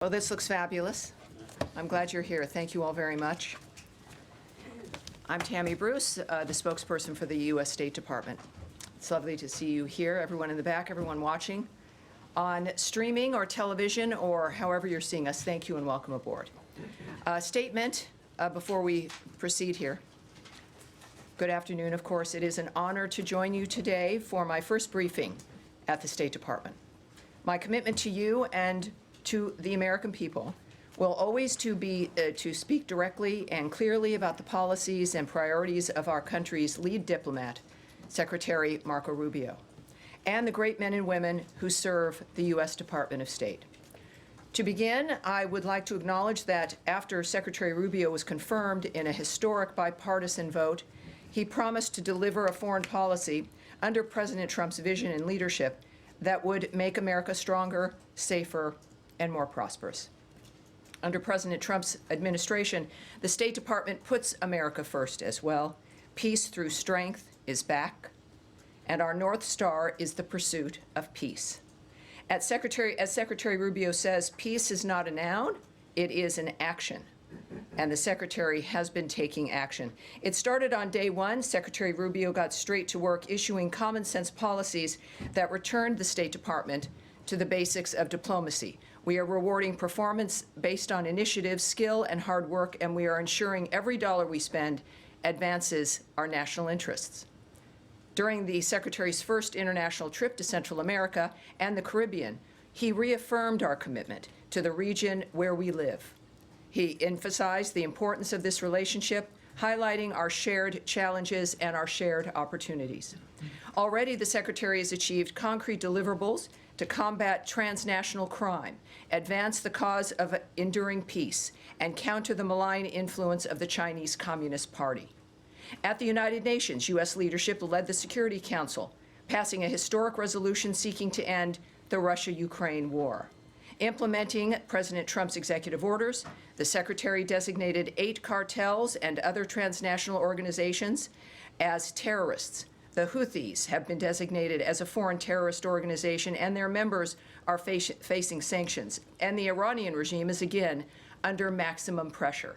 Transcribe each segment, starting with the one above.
Oh, this looks fabulous. I'm glad you're here. Thank you all very much. I'm Tammy Bruce, the spokesperson for the U.S. State Department. It's lovely to see you here, everyone in the back, everyone watching on streaming or television or however you're seeing us. Thank you and welcome aboard. Statement before we proceed here. Good afternoon, of course. It is an honor to join you today for my first briefing at the State Department. My commitment to you and to the American people will always be to speak directly and clearly about the policies and priorities of our country's lead diplomat, Secretary Marco Rubio, and the great men and women who serve the U.S. Department of State. To begin, I would like to acknowledge that after Secretary Rubio was confirmed in a historic bipartisan vote, he promised to deliver a foreign policy under President Trump's vision and leadership that would make America stronger, safer, and more prosperous. Under President Trump's administration, the State Department puts America first as well. Peace through strength is back, and our North Star is the pursuit of peace. As Secretary Rubio says, peace is not a noun, it is an action. And the Secretary has been taking action. It started on day one. Secretary Rubio got straight to work issuing common sense policies that returned the State Department to the basics of diplomacy. We are rewarding performance based on initiative, skill, and hard work, and we are ensuring every dollar we spend advances our national interests. During the Secretary's first international trip to Central America and the Caribbean, he reaffirmed our commitment to the region where we live. He emphasized the importance of this relationship, highlighting our shared challenges and our shared opportunities. Already, the Secretary has achieved concrete deliverables to combat transnational crime, advance the cause of enduring peace, and counter the malign influence of the Chinese Communist Party. At the United Nations, U.S. leadership led the Security Council, passing a historic resolution seeking to end the Russia-Ukraine war. Implementing President Trump's executive orders, the Secretary designated 8 cartels and other transnational organizations as terrorists. The Houthis have been designated as a foreign terrorist organization, and their members are facing sanctions. And the Iranian regime is again under maximum pressure.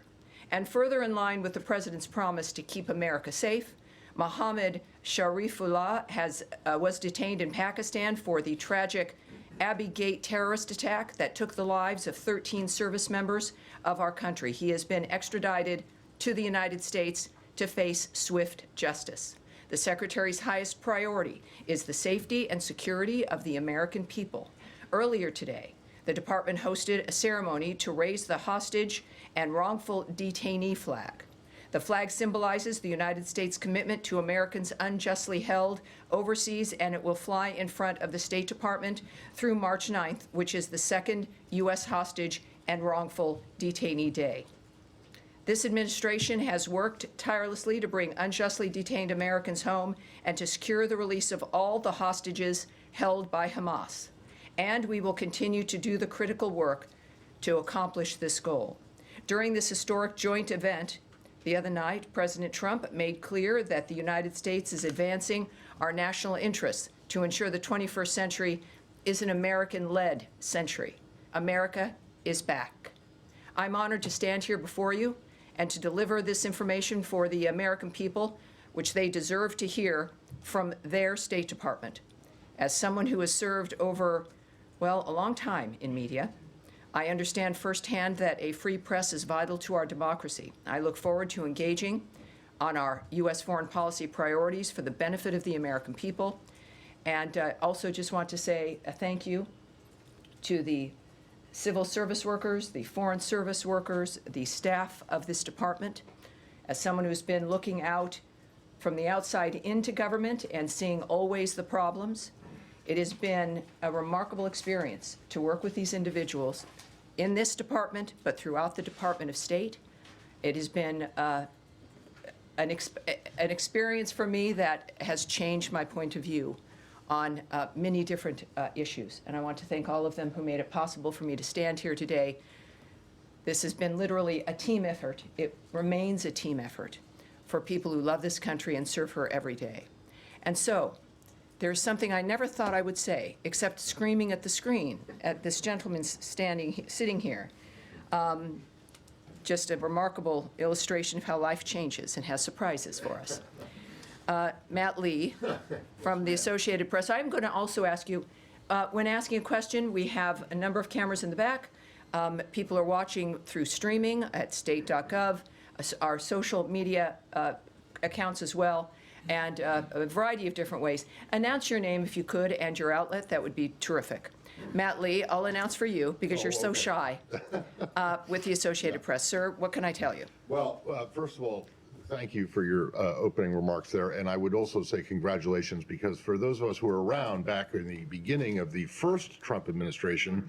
And further in line with the President's promise to keep America safe, Mohammed Sharifullah was detained in Pakistan for the tragic Abbey Gate terrorist attack that took the lives of 13 service members of our country. He has been extradited to the United States to face swift justice. The Secretary's highest priority is the safety and security of the American people. Earlier today, the Department hosted a ceremony to raise the hostage and wrongful detainee flag. The flag symbolizes the United States' commitment to Americans unjustly held overseas, and it will fly in front of the State Department through March 9th, which is the second U.S. hostage and wrongful detainee day. This administration has worked tirelessly to bring unjustly detained Americans home and to secure the release of all the hostages held by Hamas. And we will continue to do the critical work to accomplish this goal. During this historic joint event the other night, President Trump made clear that the United States is advancing our national interests to ensure the 21st century is an American-led century. America is back. I'm honored to stand here before you and to deliver this information for the American people, which they deserve to hear from their State Department. As someone who has served over, well, a long time in media, I understand firsthand that a free press is vital to our democracy. I look forward to engaging on our U.S. foreign policy priorities for the benefit of the American people. And also just want to say a thank you to the civil service workers, the foreign service workers, the staff of this department. As someone who's been looking out from the outside into government and seeing always the problems, it has been a remarkable experience to work with these individuals in this department, but throughout the Department of State. It has been an experience for me that has changed my point of view on many different issues. And I want to thank all of them who made it possible for me to stand here today. This has been literally a team effort. It remains a team effort for people who love this country and serve her every day. And so, there's something I never thought I would say, except screaming at the screen at this gentleman sitting here. Just a remarkable illustration of how life changes and has surprises for us. Matt Lee from the Associated Press. I'm going to also ask you, when asking a question, we have a number of cameras in the back. People are watching through streaming at state.gov, our social media accounts as well, and a variety of different ways. Announce your name if you could and your outlet. That would be terrific. Matt Lee, I'll announce for you because you're so shy with the Associated Press. Sir, what can I tell you? Well, first of all, thank you for your opening remarks there. And I would also say congratulations, because for those of us who were around back in the beginning of the first Trump administration,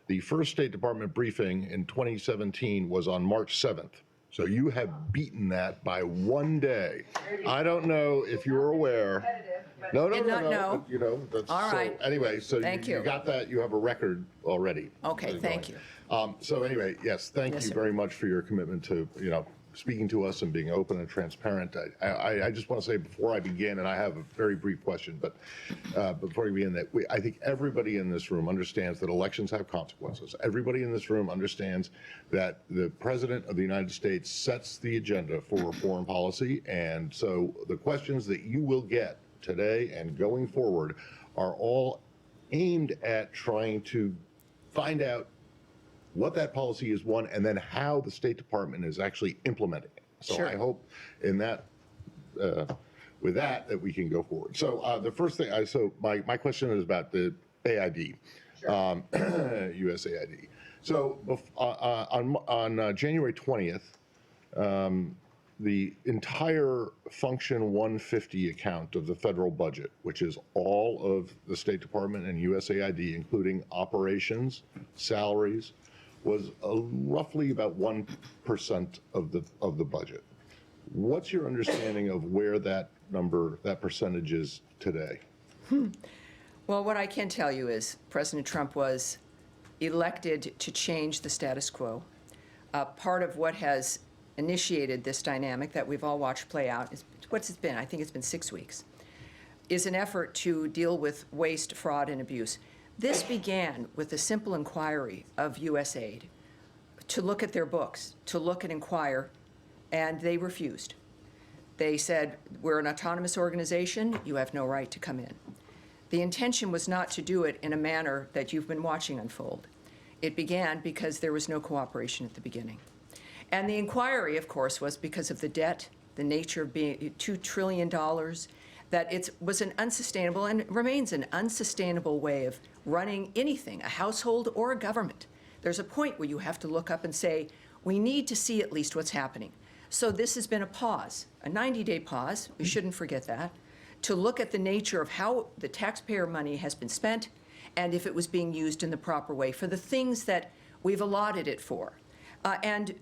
the first State Department briefing in 2017 was on March 7th. So you have beaten that by one day. I don't know if you're aware. No. You know, that's all right. So anyway, so thank you got that. You have a record already. Okay, thank you. So anyway, yes, thank you very much for your commitment to, speaking to us and being open and transparent. I just want to say before I begin, and I have a very brief question, but before we begin, that I think everybody in this room understands that elections have consequences. Everybody in this room understands that the President of the United States sets the agenda for foreign policy, and so the questions that you will get today and going forward are all aimed at trying to find out what that policy is, one, and then how the State Department is actually implementing it. So Sure. I hope in that, with that we can go forward. So the first thing, so my question is about the AID, USAID. So on January 20th, the entire Function 150 account of the federal budget, which is all of the State Department and USAID, including operations, salaries, was roughly about 1% of the budget. What's your understanding of where that percentage is today? Well, what I can tell you is President Trump was elected to change the status quo. Part of what has initiated this dynamic that we've all watched play out is what's it been? I think it's been 6 weeks. Is an effort to deal with waste, fraud, and abuse. This began with a simple inquiry of USAID to look at their books, to look and inquire, and they refused. They said, we're an autonomous organization, you have no right to come in. The intention was not to do it in a manner that you've been watching unfold. It began because there was no cooperation at the beginning. And the inquiry, of course, was because of the debt, the nature of being $2 trillion, that it was an unsustainable and remains an unsustainable way of running anything, a household or a government. There's a point where you have to look up and say, we need to see at least what's happening. So this has been a pause, a 90-day pause, we shouldn't forget that, to look at the nature of how the taxpayer money has been spent and if it was being used in the proper way for the things that we've allotted it for. And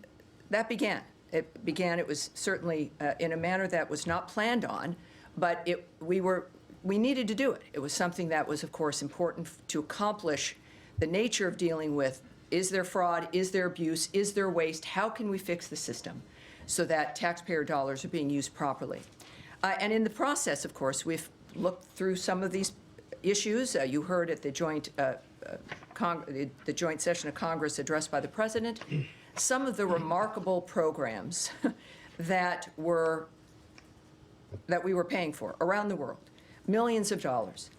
that began. It was certainly in a manner that was not planned on, but we needed to do it. It was something that was, of course, important to accomplish the nature of dealing with, is there fraud, is there abuse, is there waste, how can we fix the system so that taxpayer dollars are being used properly? And in the process, of course, we've looked through some of these issues. You heard at the joint session of Congress addressed by the President, some of the remarkable programs that we were paying for around the world, millions of dollars.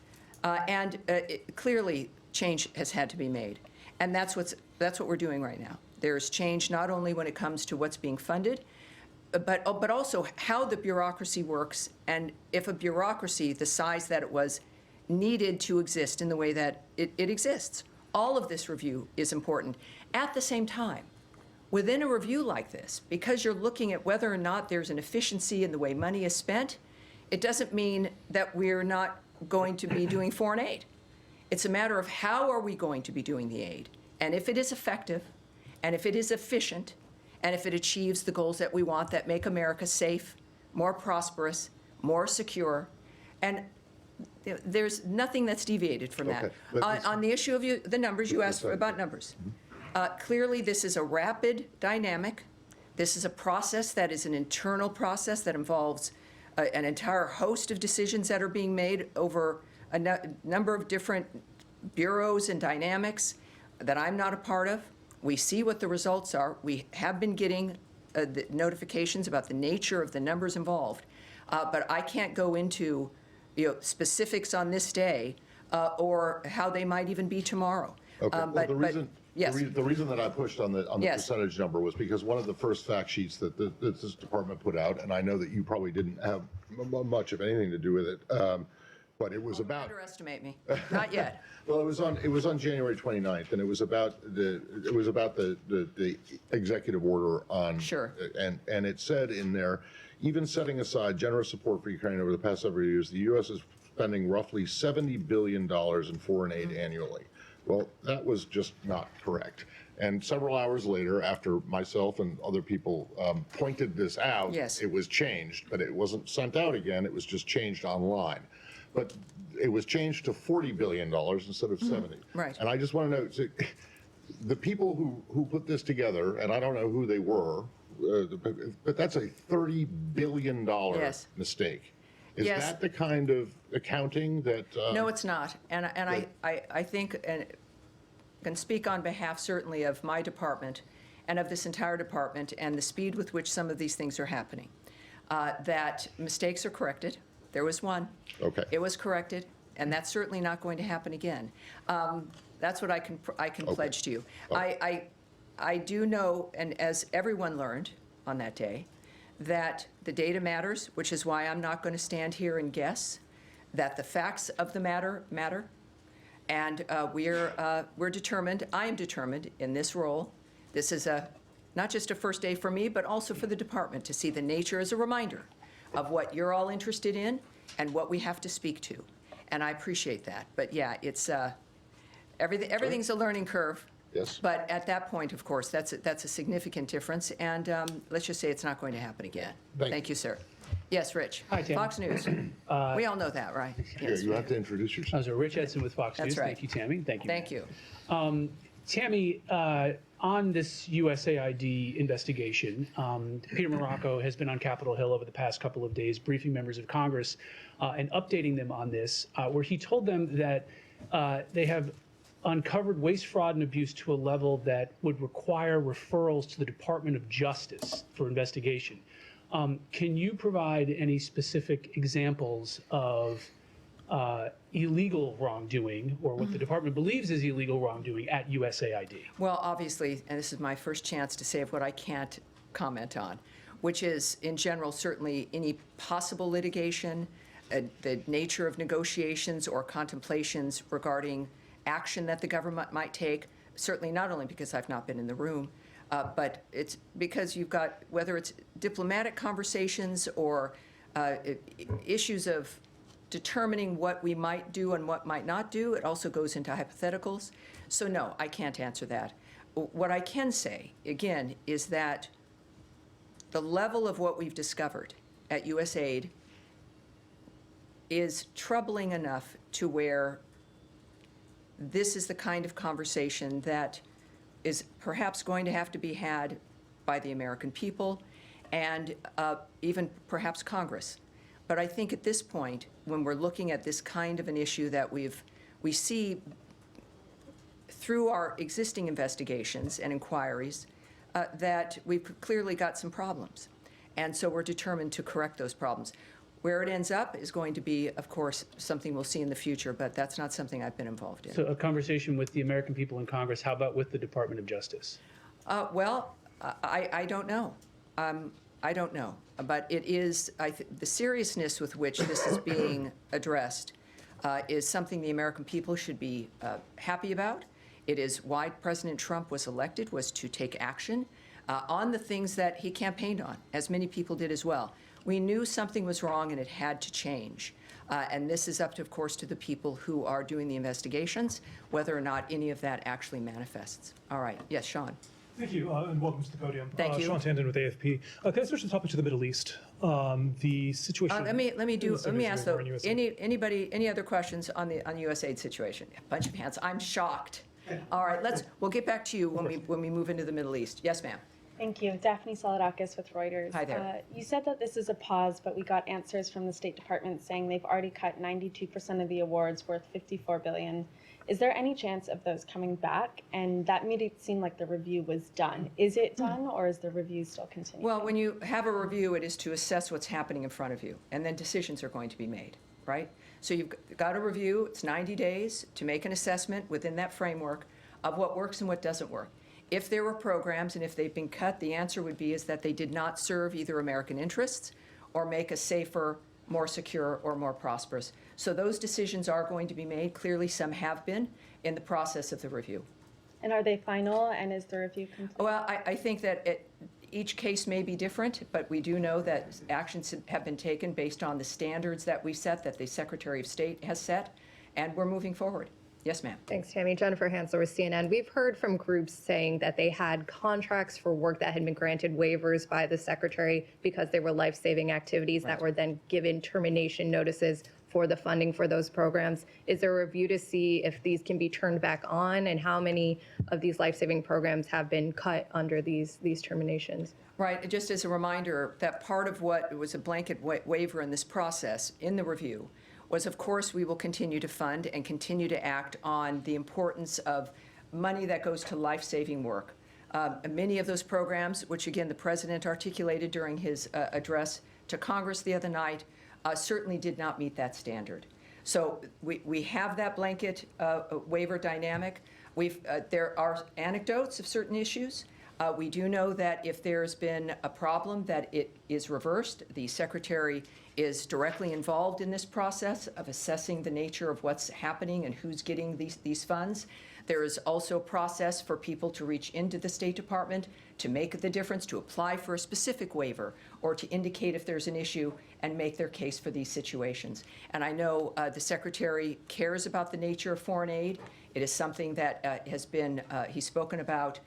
Clearly, change has had to be made. And that's what we're doing right now. There's change not only when it comes to what's being funded, but also how the bureaucracy works, and if a bureaucracy the size that it was needed to exist in the way that it exists. All of this review is important. At the same time, within a review like this, because you're looking at whether or not there's an efficiency in the way money is spent, it doesn't mean that we're not going to be doing foreign aid. It's a matter of how are we going to be doing the aid, and if it is effective, and if it is efficient, and if it achieves the goals that we want that make America safe, more prosperous, more secure, and there's nothing that's deviated from that. On the issue of the numbers, you asked about numbers. Clearly, this is a rapid dynamic. This is a process that is an internal process that involves an entire host of decisions that are being made over number of different bureaus and dynamics that I'm not a part of. We see what the results are. We have been getting the notifications about the nature of the numbers involved, but I can't go into specifics on this day or how they might even be tomorrow. Okay, well, Yes. the reason that I pushed on the Yes. percentage number was because one of the first fact sheets that this department put out, and I know that you probably didn't have much of anything to do with it, but it was about. Underestimate me. Not yet. Well, it was on January 29th, and it was about the executive order on. Sure. And it said in there, even setting aside generous support for Ukraine over the past several years, the U.S. is spending roughly $70 billion in foreign aid annually. Well, that was just not correct. And several hours later, after myself and other people pointed this out, Yes. It was changed, but it wasn't sent out again. It was just changed online. But it was changed to $40 billion instead of 70. Right. And I just want to know, so, the people who put this together, and I don't know who they were, but that's a $30 billion Yes. mistake. Is Yes. that the kind of accounting that? No, it's not. And I think, and can speak on behalf certainly of my department and of this entire department and the speed with which some of these things are happening, that mistakes are corrected. There was one. Okay. It was corrected, and that's certainly not going to happen again. That's what I can pledge to you. Okay. I do know, and as everyone learned on that day, that the data matters, which is why I'm not going to stand here and guess, that the facts of the matter matter. And we're determined, I am determined in this role, this is not just a first day for me, but also for the department to see the nature as a reminder of what you're all interested in and what we have to speak to. And I appreciate that. But yeah, it's everything's a learning curve. Yes. But at that point, of course, that's a significant difference. And let's just say it's not going to happen again. Thank you, sir. Yes, Rich. Hi, Tammy. Fox News. We all know that, right? Yes. You have to introduce yourself. So Rich Edson with Fox News. That's right. Thank you, Tammy. Thank you. Thank you. Tammy, on this USAID investigation, Peter Morocco has been on Capitol Hill over the past couple of days, briefing members of Congress and updating them on this, where he told them that they have uncovered waste, fraud, and abuse to a level that would require referrals to the Department of Justice for investigation. Can you provide any specific examples of illegal wrongdoing or what the department believes is illegal wrongdoing at USAID? Well, obviously, and this is my first chance to say what I can't comment on, which is, in general, certainly any possible litigation, the nature of negotiations or contemplations regarding action that the government might take, certainly not only because I've not been in the room, but it's because you've got, whether it's diplomatic conversations or issues of determining what we might do and what might not do, it also goes into hypotheticals. So no, I can't answer that. What I can say, again, is that the level of what we've discovered at USAID is troubling enough to where this is the kind of conversation that is perhaps going to have to be had by the American people and even perhaps Congress. But I think at this point, when we're looking at this kind of an issue that we see through our existing investigations and inquiries, that we've clearly got some problems. And so we're determined to correct those problems. Where it ends up is going to be, of course, something we'll see in the future, but that's not something I've been involved in. So a conversation with the American people in Congress, how about with the Department of Justice? Well, I don't know. I don't know. But it is, the seriousness with which this is being addressed is something the American people should be happy about. It is why President Trump was elected, was to take action on the things that he campaigned on, as many people did as well. We knew something was wrong and it had to change. And this is up to, of course, to the people who are doing the investigations, whether or not any of that actually manifests. All right. Yes, Sean. Thank you, and welcome to the podium. Thank you. Sean Tandon with AFP. Can I switch the topic to the Middle East? The situation. Let me ask though. Any other questions on the USAID situation? A bunch of hands. I'm shocked. All right. We'll get back to you when we move into the Middle East. Yes, ma'am. Thank you. Daphne Saladakis with Reuters. Hi there. You said that this is a pause, but we got answers from the State Department saying they've already cut 92% of the awards worth $54 billion. Is there any chance of those coming back? And that made it seem like the review was done. Is it done, or is the review still continuing? Well, when you have a review, it is to assess what's happening in front of you, and then decisions are going to be made, right? So you've got a review, it's 90 days to make an assessment within that framework of what works and what doesn't work. If there were programs and if they've been cut, the answer would be is that they did not serve either American interests or make us safer, more secure, or more prosperous. So those decisions are going to be made. Clearly, some have been in the process of the review. And are they final, and is the review complete? Well, I think that each case may be different, but we do know that actions have been taken based on the standards that we set, that the Secretary of State has set, and we're moving forward. Yes, ma'am. Thanks, Tammy. Jennifer Hansler with CNN. We've heard from groups saying that they had contracts for work that had been granted waivers by the Secretary because they were life-saving activities that were then given termination notices for the funding for those programs. Is there a review to see if these can be turned back on, and how many of these life-saving programs have been cut under these terminations? Right. Just as a reminder, that part of what was a blanket waiver in this process, in the review, was, of course, we will continue to fund and continue to act on the importance of money that goes to life-saving work. Many of those programs, which, again, the President articulated during his address to Congress the other night, certainly did not meet that standard. So we have that blanket waiver dynamic. There are anecdotes of certain issues. We do know that if there's been a problem, that it is reversed. The Secretary is directly involved in this process of assessing the nature of what's happening and who's getting these funds. There is also a process for people to reach into the State Department to make the difference, to apply for a specific waiver, or to indicate if there's an issue and make their case for these situations. And I know the Secretary cares about the nature of foreign aid. It is something that has been, he's spoken about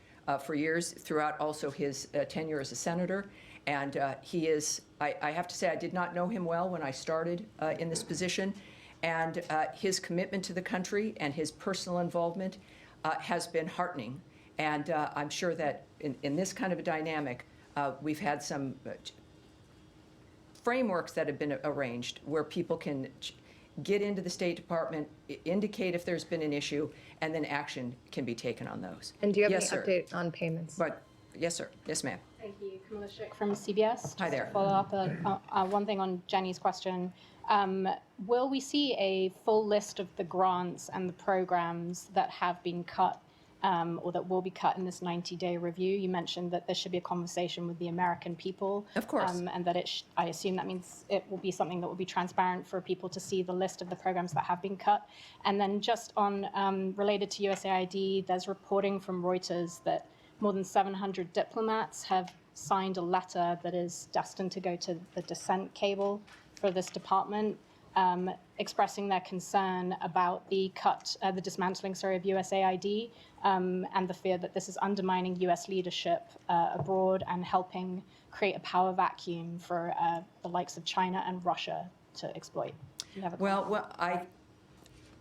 for years throughout also his tenure as a senator. And he is, I have to say, I did not know him well when I started in this position. And his commitment to the country and his personal involvement has been heartening. And I'm sure that in this kind of a dynamic, we've had some frameworks that have been arranged where people can get into the State Department, indicate if there's been an issue, and then action can be taken on those. And do you have Yes, any sir. update on payments? But, yes, sir. Yes, ma'am. Thank you. Camilla Schick from CBS. Hi there. Just to follow up one thing on Jenny's question. Will we see a full list of the grants and the programs that have been cut or that will be cut in this 90-day review? You mentioned that there should be a conversation with the American people. Of course. And that I assume that means it will be something that will be transparent for people to see the list of the programs that have been cut. And then just on related to USAID, there's reporting from Reuters that more than 700 diplomats have signed a letter that is destined to go to the dissent cable for this department, expressing their concern about the dismantling, of USAID, and the fear that this is undermining U.S. leadership abroad and helping create a power vacuum for the likes of China and Russia to exploit. Do you have a comment?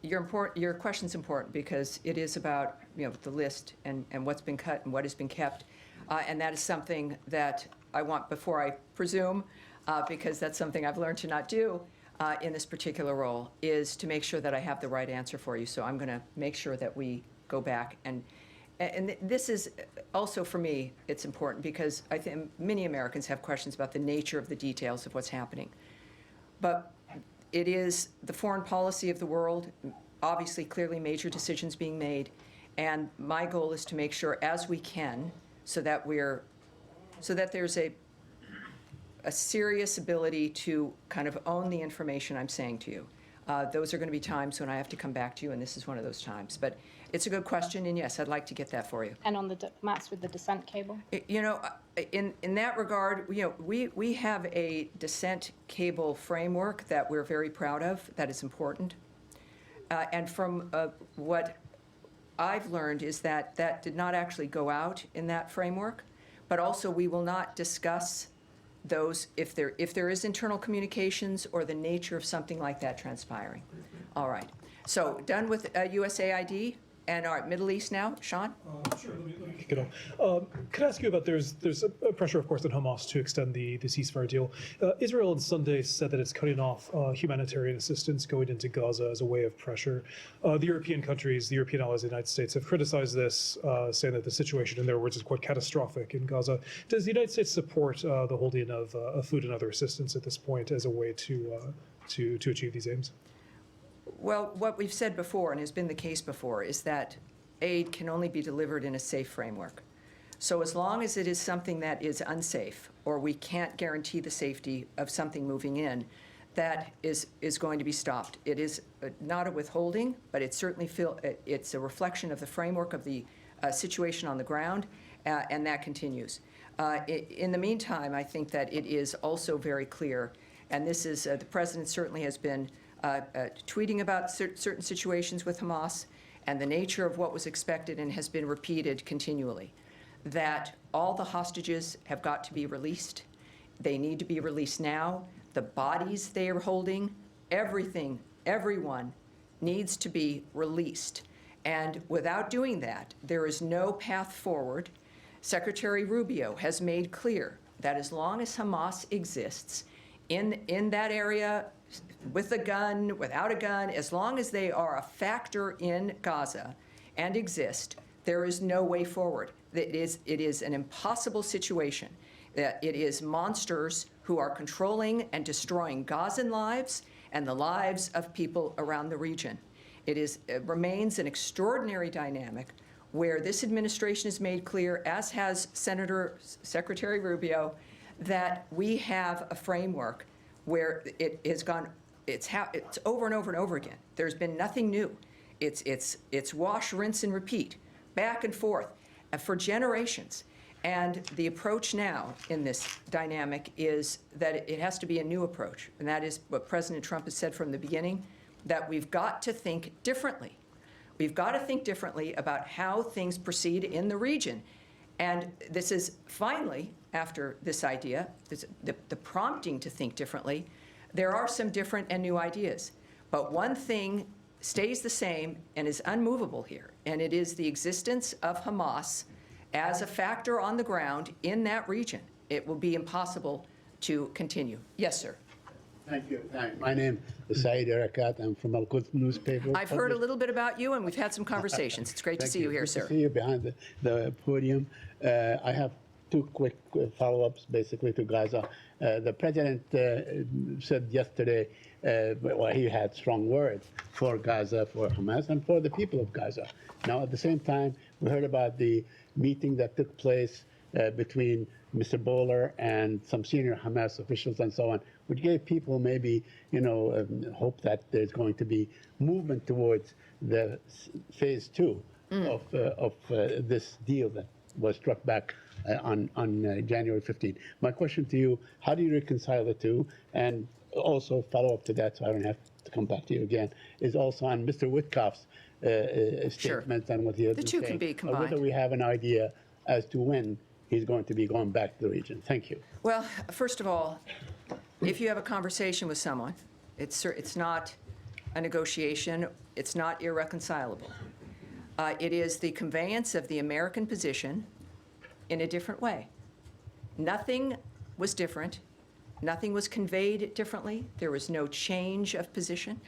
Your question's important because it is about the list and what's been cut and what has been kept, and that is something that I want before I presume, because that's something I've learned to not do in this particular role, is to make sure that I have the right answer for you. So I'm going to make sure that we go back and this is also for me it's important because I think many Americans have questions about the nature of the details of what's happening, but it is the foreign policy of the world, obviously, clearly major decisions being made, and my goal is to make sure as we can so that there's a serious ability to kind of own the information I'm saying to you. Those are going to be times when I have to come back to you, and this is one of those times. But it's a good question, and yes, I'd like to get that for you. And on the diplomats with the dissent cable? In that regard, we have a dissent cable framework that we're very proud of, that is important. And from what I've learned is that did not actually go out in that framework, but also we will not discuss those if there is internal communications or the nature of something like that transpiring. All right. So done with USAID, And our Middle East now, Sean? Sure, let me kick it off. Could I ask you about, there's a pressure, of course, on Hamas to extend the ceasefire deal. Israel on Sunday said that it's cutting off humanitarian assistance going into Gaza as a way of pressure. The European countries, the European allies of the United States have criticized this, saying that the situation, in their words, is quite catastrophic in Gaza. Does the United States support the holding of food and other assistance at this point as a way to achieve these aims? Well, what we've said before, and has been the case before, is that aid can only be delivered in a safe framework. So as long as it is something that is unsafe, or we can't guarantee the safety of something moving in, that is going to be stopped. It is not a withholding, but it's certainly it's a reflection of the framework of the situation on the ground, and that continues. In the meantime, I think that it is also very clear, and this is, the President certainly has been tweeting about certain situations with Hamas and the nature of what was expected and has been repeated continually, that all the hostages have got to be released. They need to be released now. The bodies they are holding, everything, everyone needs to be released. And without doing that, there is no path forward. Secretary Rubio has made clear that as long as Hamas exists in that area, with a gun, without a gun, as long as they are a factor in Gaza and exist, there is no way forward. It is an impossible situation. It is monsters who are controlling and destroying Gazan lives and the lives of people around the region. It remains an extraordinary dynamic where this administration has made clear, as has Secretary Rubio, that we have a framework where it has gone. It's over and over and over again. There's been nothing new. It's wash, rinse, and repeat, back and forth, for generations. And the approach now in this dynamic is that it has to be a new approach, and that is what President Trump has said from the beginning, that we've got to think differently. We've got to think differently about how things proceed in the region. And this is finally, after this idea, the prompting to think differently, there are some different and new ideas. But one thing stays the same and is unmovable here, and it is the existence of Hamas as a factor on the ground in that region. It will be impossible to continue. Yes, sir. Thank you. Hi, my name is Saeed Erakat. I'm from Al-Quds newspaper. I've heard a little bit about you, and we've had some conversations. It's great to see you here, sir. Good to see you behind the podium. I have two quick follow-ups, basically, to Gaza. The president said yesterday, well, he had strong words for Gaza, for Hamas, and for the people of Gaza. Now, at the same time, we heard about the meeting that took place between Mr. Bowler and some senior Hamas officials and so on, which gave people maybe, hope that there's going to be movement towards the phase two of this deal that was struck back on January 15th. My question to you, how do you reconcile the two? And also follow up to that, so I don't have to come back to you again, is also on Mr. Witkoff's statement and what he has been saying. The two can be combined. Whether we have an idea as to when he's going to be going back to the region. Thank you. Well, first of all, if you have a conversation with someone, it's not a negotiation, it's not irreconcilable. It is the conveyance of the American position in a different way. Nothing was different. Nothing was conveyed differently. There was no change of position.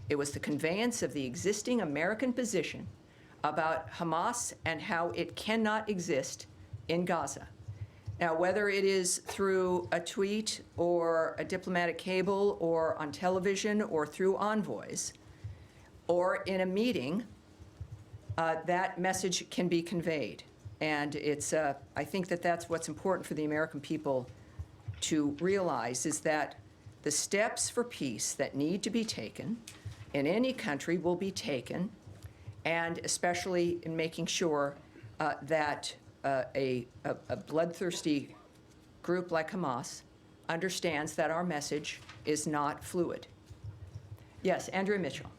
It was the conveyance of the existing American position about Hamas and how it cannot exist in Gaza. Now, whether it is through a tweet or a diplomatic cable or on television or through envoys or in a meeting, that message can be conveyed. And I think that that's what's important for the American people to realize, is that the steps for peace that need to be taken in any country will be taken, and especially in making sure that a bloodthirsty group like Hamas understands that our message is not fluid. Yes, Andrea Mitchell.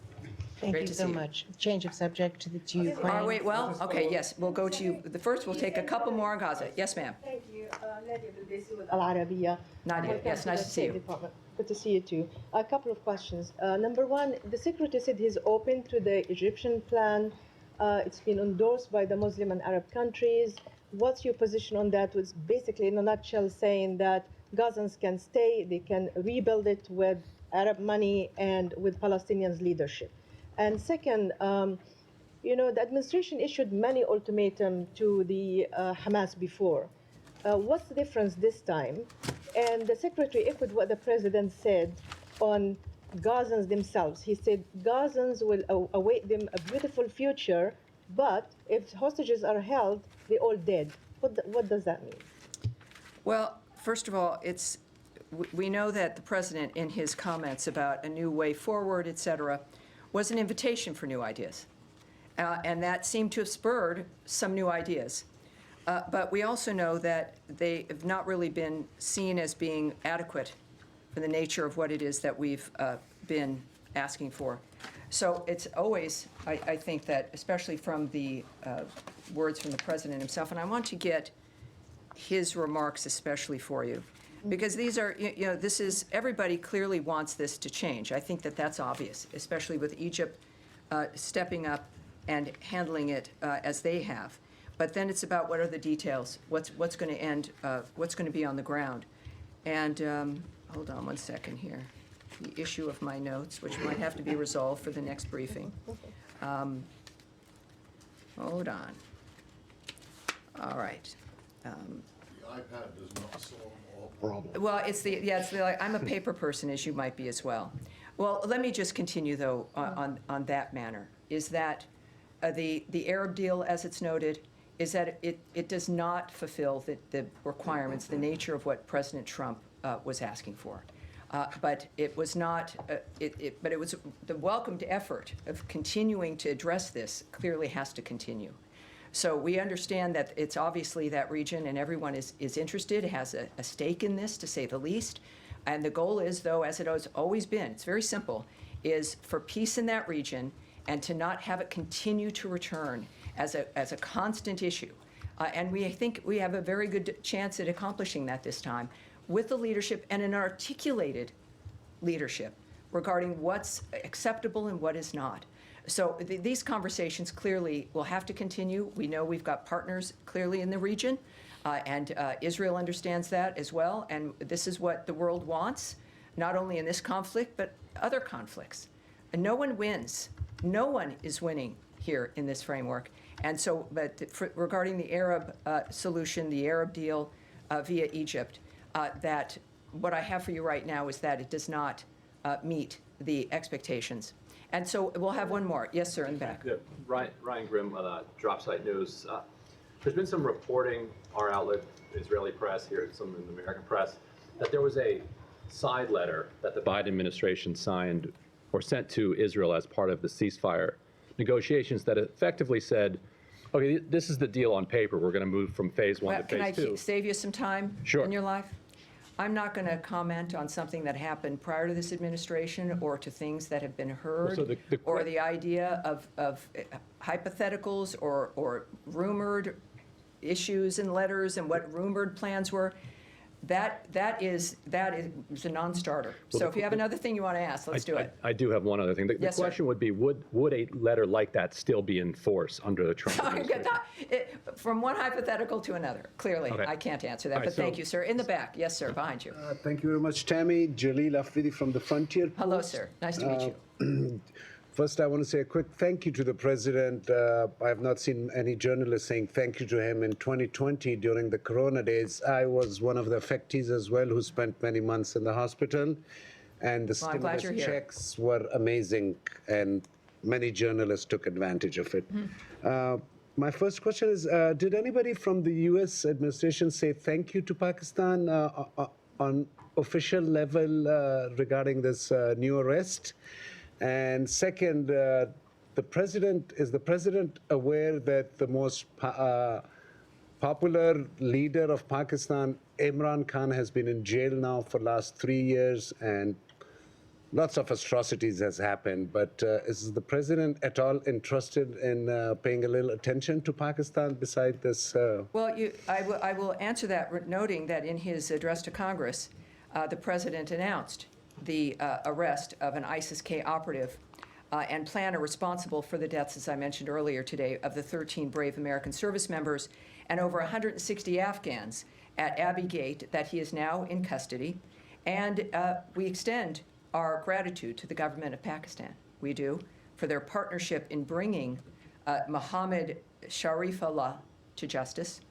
Thank Great you to so see you. much. Change of subject to Ukraine. Wait, well, okay, yes, we'll go to you. First, we'll take a couple more on Gaza. Yes, ma'am. Thank you. Nadia Bilbesi with Al Arabiya. Nadia, yes, nice to see you. Good to see you too. A couple of questions. Number one, the secretary said he's open to the Egyptian plan It's been endorsed by the Muslim and Arab countries. What's your position on that? Was basically, in a nutshell, saying that Gazans can stay, they can rebuild it with Arab money and with Palestinians' leadership. And second, the administration issued many ultimatums to the Hamas before. What's the difference this time? And the secretary echoed what the president said on Gazans themselves. He said Gazans will await them a beautiful future, but if hostages are held, they're all dead. What does that mean? Well, first of all, we know that the president, in his comments about a new way forward, et cetera, was an invitation for new ideas. And that seemed to have spurred some new ideas. But we also know that they have not really been seen as being adequate for the nature of what it is that we've been asking for. So it's always, I think that, especially from the words from the president himself, and I want to get his remarks especially for you, because these are, this is, everybody clearly wants this to change. I think that that's obvious, especially with Egypt stepping up and handling it as they have. But then it's about what are the details, what's going to end, what's going to be on the ground. And hold on one second here. The issue of my notes, which might have to be resolved for the next briefing. Hold on. All right. The iPad does not solve all problems. Well, I'm a paper person, as you might be as well. Well, let me just continue, though, on that manner, is that the Arab deal, as it's noted, is that it does not fulfill the requirements, the nature of what President Trump was asking for. But it was not, but it was the welcomed effort of continuing to address this clearly has to continue. So we understand that it's obviously that region and everyone is interested, has a stake in this, to say the least. And the goal is, though, as it has always been, it's very simple, is for peace in that region and to not have it continue to return as a constant issue. And we think we have a very good chance at accomplishing that this time with the leadership and an articulated leadership regarding what's acceptable and what is not. So these conversations clearly will have to continue. We know we've got partners clearly in the region, and Israel understands that as well. And this is what the world wants, not only in this conflict, but other conflicts. And no one wins. No one is winning here in this framework. And so, but regarding the Arab solution, the Arab deal via Egypt, that what I have for you right now is that it does not meet the expectations. And so we'll have one more. Yes, sir, in the back. Yeah, Ryan Grimm, Dropsite News. There's been some reporting, our outlet, Israeli press here, some in the American press, that there was a side letter that the Biden administration signed or sent to Israel as part of the ceasefire negotiations that effectively said, okay, this is the deal on paper. We're going to move from phase one to phase two. Can I save you some time in your life? I'm not going to comment on something that happened prior to this administration or to things that have been heard or the idea of hypotheticals or rumored issues and letters and what rumored plans were. That is a non-starter. So if you have another thing you want to ask, let's do it. I do have one other thing. The question would be, would a letter like that still be in force under the Trump administration? From one hypothetical to another, clearly. Okay. I can't answer that, but thank you, sir. In the back. Yes, sir, behind you. Thank you very much, Tammy. Jalil Afridi from the Frontier Post. Hello, sir. Nice to meet you. First, I want to say a quick thank you to the president. I have not seen any journalists saying thank you to him. In 2020, during the corona days, I was one of the affectees as well who spent many months in the hospital. And the stimulus checks were amazing, and many journalists took advantage of it. My first question is, did anybody from the U.S. administration say thank you to Pakistan on official level regarding this new arrest? And second, is the president aware that the most popular leader of Pakistan, Imran Khan, has been in jail now for the last 3 years, and lots of atrocities has happened, but is the president at all interested in paying a little attention to Pakistan beside this? Well, I will answer that, noting that in his address to Congress, the president announced the arrest of an ISIS-K operative and plan are responsible for the deaths, as I mentioned earlier today, of the 13 brave American service members and over 160 Afghans at Abbey Gate that he is now in custody. And we extend our gratitude to the government of Pakistan. We do, for their partnership in bringing Mohammed Sharifullah to justice.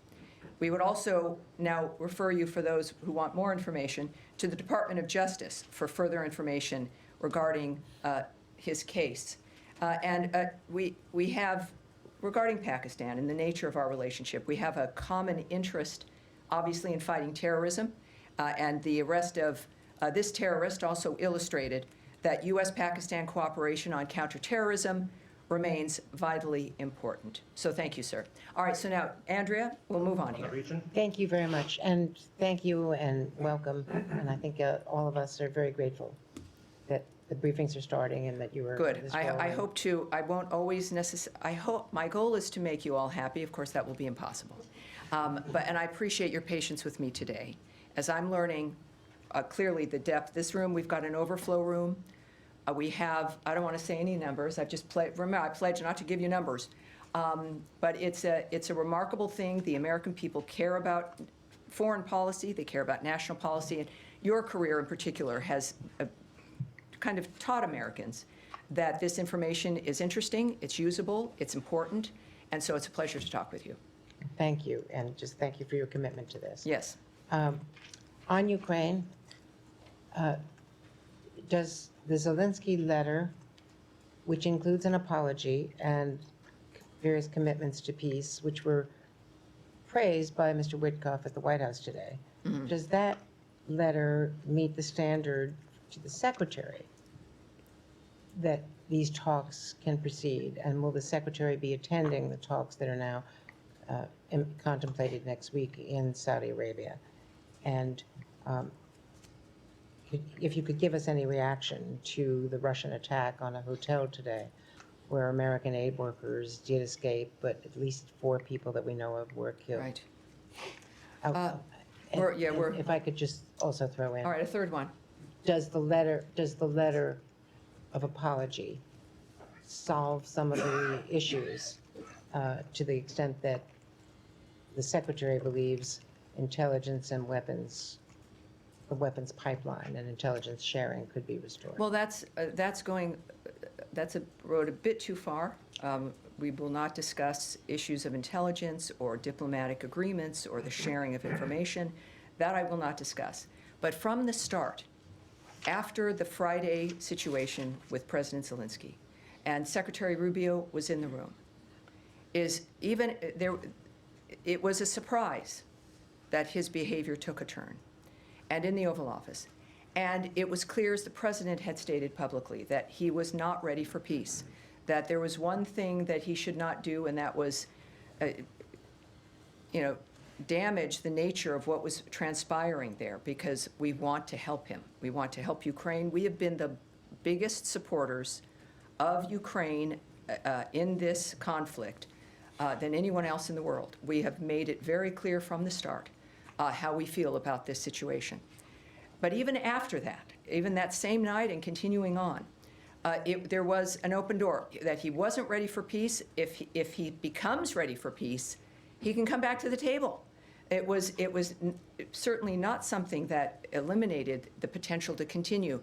We would also now refer you, for those who want more information, to the Department of Justice for further information regarding his case. We have, regarding Pakistan and the nature of our relationship, we have a common interest, obviously, in fighting terrorism, and the arrest of this terrorist also illustrated that U.S.-Pakistan cooperation on counterterrorism remains vitally important. So thank you, sir. All right, so now, Andrea, we'll move on here. Thank you very much, and thank you and welcome. And I think all of us are very grateful that the briefings are starting and that you were Good. I hope to. I won't always necessarily. I hope my goal is to make you all happy. Of course, that will be impossible. And I appreciate your patience with me today, as I'm learning clearly the depth. This room, we've got an overflow room. We have, I don't want to say any numbers. I've just remember, I pledge not to give you numbers. But it's a remarkable thing. The American people care about foreign policy. They care about national policy. And your career in particular has kind of taught Americans that this information is interesting, it's usable, it's important. And so it's a pleasure to talk with you. Thank you, and just thank you for your commitment to this. Yes. On Ukraine, does the Zelensky letter, which includes an apology and various commitments to peace, which were praised by Mr. Witkoff at the White House today, does that letter meet the standard to the Secretary that these talks can proceed? And will the Secretary be attending the talks that are now contemplated next week in Saudi Arabia? And if you could give us any reaction to the Russian attack on a hotel today, where American aid workers did escape, but at least 4 people that we know of were killed. Right. If I could just also throw in. All right, a third one. Does the letter of apology solve some of the issues to the extent that the Secretary believes intelligence and the weapons pipeline and intelligence sharing could be restored? Well, that's a road a bit too far. We will not discuss issues of intelligence or diplomatic agreements or the sharing of information. That I will not discuss. But from the start, after the Friday situation with President Zelensky, and Secretary Rubio was in the room, it was a surprise that his behavior took a turn, and in the Oval Office. And it was clear, as the president had stated publicly, that he was not ready for peace, that there was one thing that he should not do, and that was, damage the nature of what was transpiring there, because we want to help him. We want to help Ukraine. We have been the biggest supporters of Ukraine in this conflict than anyone else in the world. We have made it very clear from the start how we feel about this situation. But even after that, even that same night and continuing on, there was an open door that he wasn't ready for peace. If he becomes ready for peace, he can come back to the table. It was certainly not something that eliminated the potential to continue.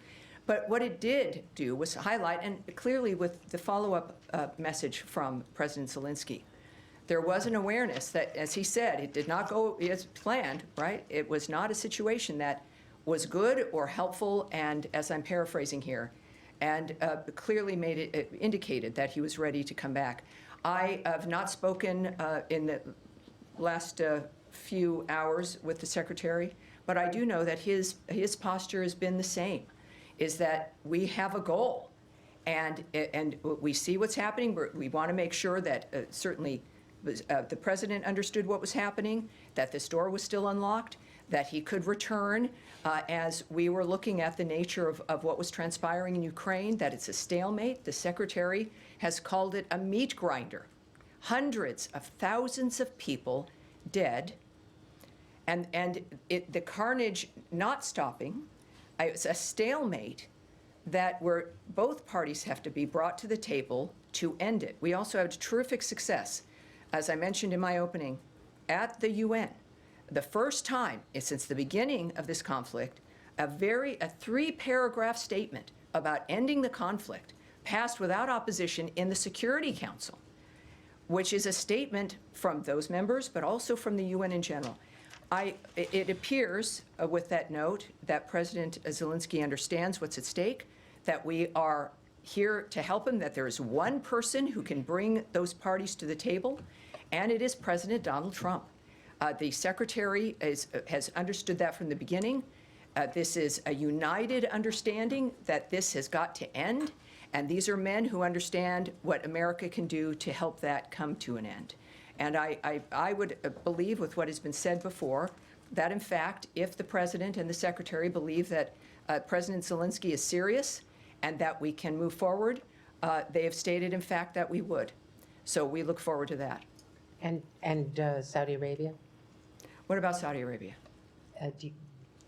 But what it did do was highlight, and clearly with the follow-up message from President Zelensky, there was an awareness that, as he said, it did not go as planned, right? It was not a situation that was good or helpful, and as I'm paraphrasing here, and clearly indicated that he was ready to come back. I have not spoken in the last few hours with the Secretary, but I do know that his posture has been the same, is that we have a goal, and we see what's happening. We want to make sure that certainly the President understood what was happening, that this door was still unlocked, that he could return as we were looking at the nature of what was transpiring in Ukraine, that it's a stalemate. The Secretary has called it a meat grinder. Hundreds of thousands of people dead, and the carnage not stopping. It's a stalemate that both parties have to be brought to the table to end it. We also had terrific success, as I mentioned in my opening, at the UN. The first time since the beginning of this conflict, a 3-paragraph statement about ending the conflict passed without opposition in the Security Council, which is a statement from those members, but also from the UN in general. It appears with that note that President Zelensky understands what's at stake, that we are here to help him, that there is one person who can bring those parties to the table, and it is President Donald Trump. The Secretary has understood that from the beginning. This is a united understanding that this has got to end, and these are men who understand what America can do to help that come to an end. And I would believe, with what has been said before, that in fact, if the President and the Secretary believe that President Zelensky is serious and that we can move forward, they have stated, in fact, that we would. So we look forward to that. And Saudi Arabia? What about Saudi Arabia?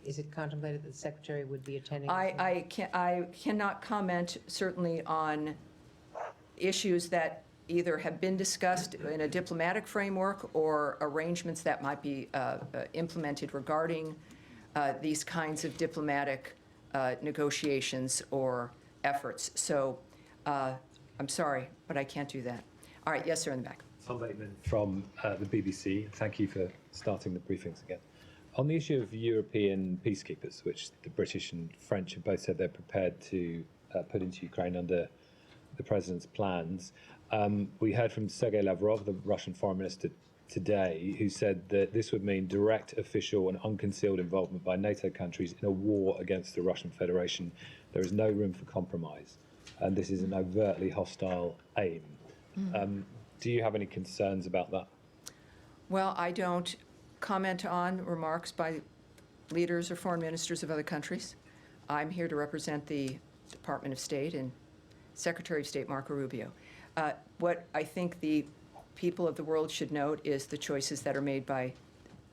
Is it contemplated that the Secretary would be attending? I cannot comment, certainly, on issues that either have been discussed in a diplomatic framework or arrangements that might be implemented regarding these kinds of diplomatic negotiations or efforts. So I'm sorry, but I can't do that. All right, yes, sir, in the back. Tom Bateman from the BBC. Thank you for starting the briefings again. On the issue of European peacekeepers, which the British and French have both said they're prepared to put into Ukraine under the president's plans, we heard from Sergei Lavrov, the Russian foreign minister, today, who said that this would mean direct, official and unconcealed involvement by NATO countries in a war against the Russian Federation. There is no room for compromise, and this is an overtly hostile aim. Do you have any concerns about that? Well, I don't comment on remarks by leaders or foreign ministers of other countries. I'm here to represent the Department of State and Secretary of State Marco Rubio. What I think the people of the world should note is the choices that are made by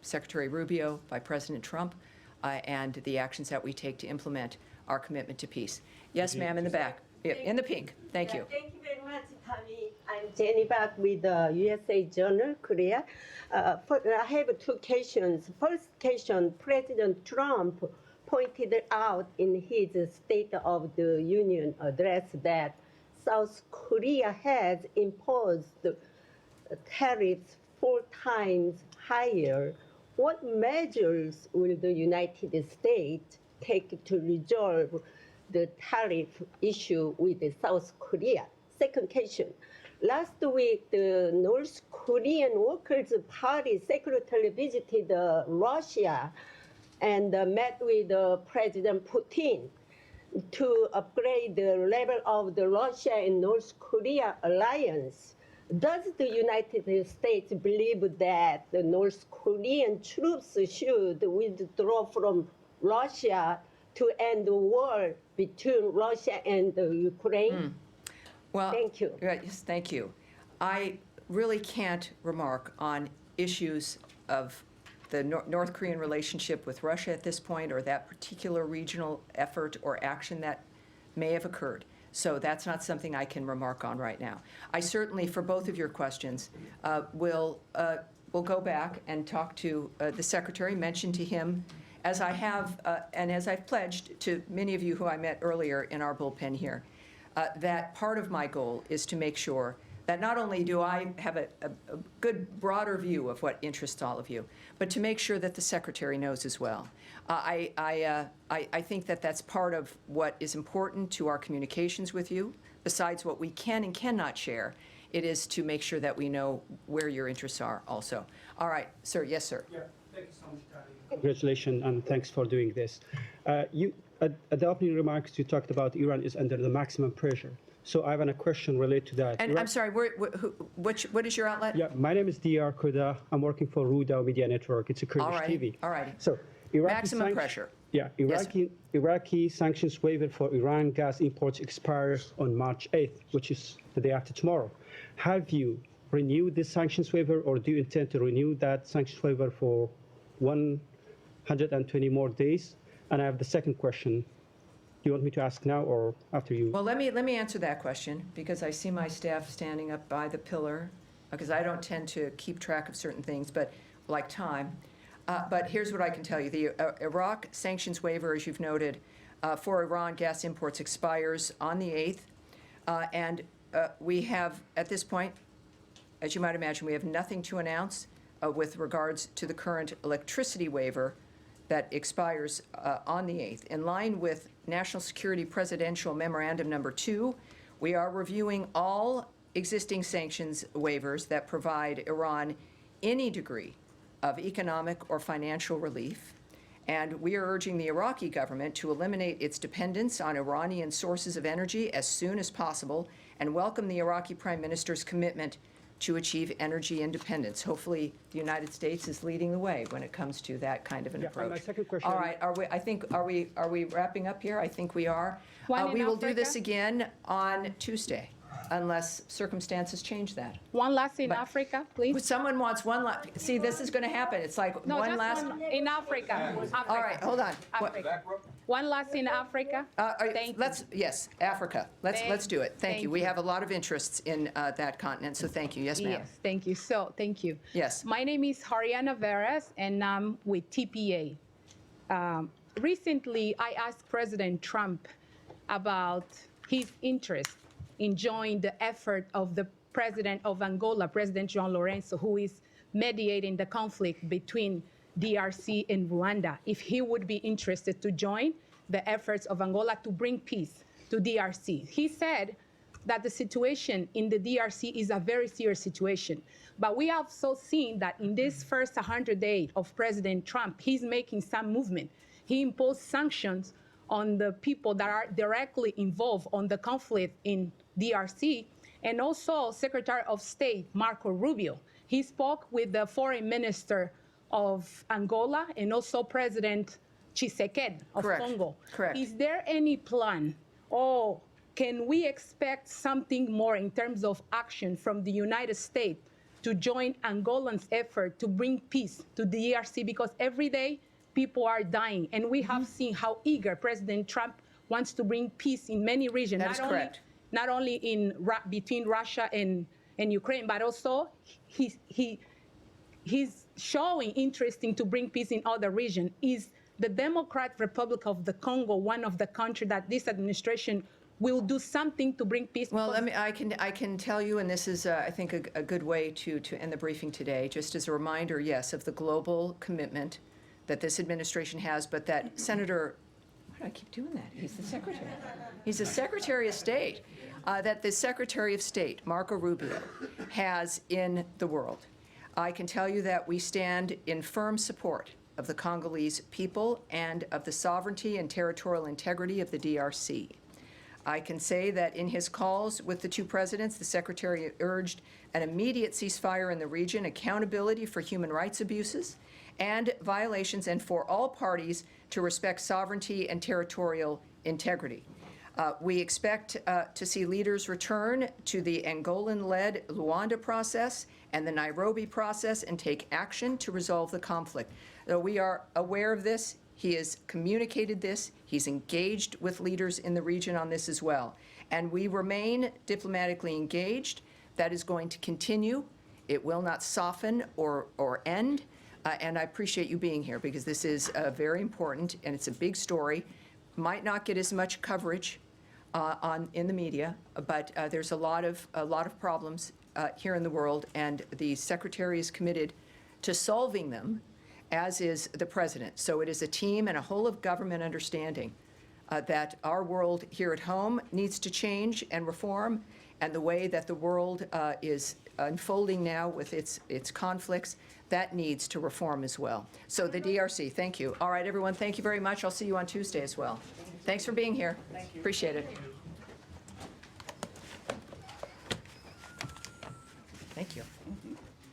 Secretary Rubio, by President Trump, and the actions that we take to implement our commitment to peace. Yes, ma'am, in the back. In the pink. Thank you. Thank you very much, Tammy. I'm Jenny Bak with the USA Journal, Korea. I have 2 questions. First question, President Trump pointed out in his State of the Union address that South Korea has imposed tariffs 4 times higher. What measures will the United States take to resolve the tariff issue with South Korea? Second question. Last week, the North Korean Workers' Party secretary visited Russia and met with President Putin to upgrade the level of the Russia and North Korea alliance. Does the United States believe that the North Korean troops should withdraw from Russia to end the war between Russia and Ukraine? Well, thank you. Yes, thank you. I really can't remark on issues of the North Korean relationship with Russia at this point, or that particular regional effort or action that may have occurred. So that's not something I can remark on right now. I certainly, for both of your questions, will go back and talk to the Secretary, mention to him, as I have and as I've pledged to many of you who I met earlier in our bullpen here, that part of my goal is to make sure that not only do I have a good broader view of what interests all of you, but to make sure that the Secretary knows as well. I think that that's part of what is important to our communications with you. Besides what we can and cannot share, it is to make sure that we know where your interests are also. All right, sir. Yes, sir. Yeah, thank you so much, Patty. Congratulations, and thanks for doing this. At the opening remarks, you talked about Iran is under the maximum pressure. So I have a question related to that. And I'm sorry, what is your outlet? Yeah, my name is Diyar Kuda. I'm working for Ruda Media Network. It's a Kurdish TV. All righty. So maximum pressure. Yeah, Iraqi sanctions waiver for Iran gas imports expires on March 8th, which is the day after tomorrow. Have you renewed this sanctions waiver, or do you intend to renew that sanctions waiver for 120 more days? And I have the second question. you want me to ask now or after you? Well, let me answer that question, because I see my staff standing up by the pillar, because I don't tend to keep track of certain things, but like time. But here's what I can tell you. The Iraq sanctions waiver, as you've noted, for Iran gas imports expires on the 8th. And we have, at this point, as you might imagine, we have nothing to announce with regards to the current electricity waiver that expires on the 8th. In line with National Security Presidential Memorandum Number 2, we are reviewing all existing sanctions waivers that provide Iran any degree of economic or financial relief. And we are urging the Iraqi government to eliminate its dependence on Iranian sources of energy as soon as possible and welcome the Iraqi Prime Minister's commitment to achieve energy independence. Hopefully, the United States is leading the way when it comes to that kind of an approach. My second question. All right, are we wrapping up here? I think we are. One in We will do this Africa? again on Tuesday, unless circumstances change that. One last in But- Africa, please. Someone wants one last, see, this is going to happen. It's like No, one just last. one in Africa. All right, hold on. What- Africa. One last in Africa. Thank you. Yes, Africa. Let's do it. Thank you. We have a lot of interests in that continent, so thank you. Yes, ma'am. Yes, thank you. So, thank you. Yes. My name is Hariana Veras, and I'm with TPA. Recently, I asked President Trump about his interest in joining the effort of the president of Angola, President João Lourenço, who is mediating the conflict between DRC and Rwanda, if he would be interested to join the efforts of Angola to bring peace to DRC. He said that the situation in the DRC is a very serious situation. But we have also seen that in this first 100 days of President Trump, he's making some movement. He imposed sanctions on the people that are directly involved on the conflict in DRC, and also Secretary of State Marco Rubio. He spoke with the Foreign Minister of Angola and also President Tshisekedi of Correct. Congo. Correct. Is there any plan, or can we expect something more in terms of action from the United States to join Angolans' effort to bring peace to the DRC? Because every day people are dying, and we have seen how eager President Trump wants to bring peace in many regions. That is correct. Not only between Russia and Ukraine, but also he's showing interest in to bring peace in other regions. Is the Democratic Republic of the Congo one of the countries that this administration will do something to bring peace? Well, I can tell you, and this is, I think, a good way to end the briefing today, just as a reminder, yes, of the global commitment that this administration has, but that Senator, why do I keep doing that? He's the secretary. He's the Secretary of State, that the Secretary of State, Marco Rubio, has in the world. I can tell you that we stand in firm support of the Congolese people and of the sovereignty and territorial integrity of the DRC. I can say that in his calls with the two presidents, the Secretary urged an immediate ceasefire in the region, accountability for human rights abuses and violations, and for all parties to respect sovereignty and territorial integrity. We expect to see leaders return to the Angolan-led Luanda process and the Nairobi process and take action to resolve the conflict. Though we are aware of this, he has communicated this, he's engaged with leaders in the region on this as well. And we remain diplomatically engaged. That is going to continue. It will not soften or end. And I appreciate you being here, because this is very important and it's a big story. Might not get as much coverage in the media, but there's a lot of problems here in the world, and the Secretary is committed to solving them, as is the President. So it is a team and a whole of government understanding that our world here at home needs to change and reform, and the way that the world is unfolding now with its conflicts, that needs to reform as well. So the DRC, thank you. All right, everyone, thank you very much. I'll see you on Tuesday as well. Thanks for being here. Thank you. Appreciate it. Thank you.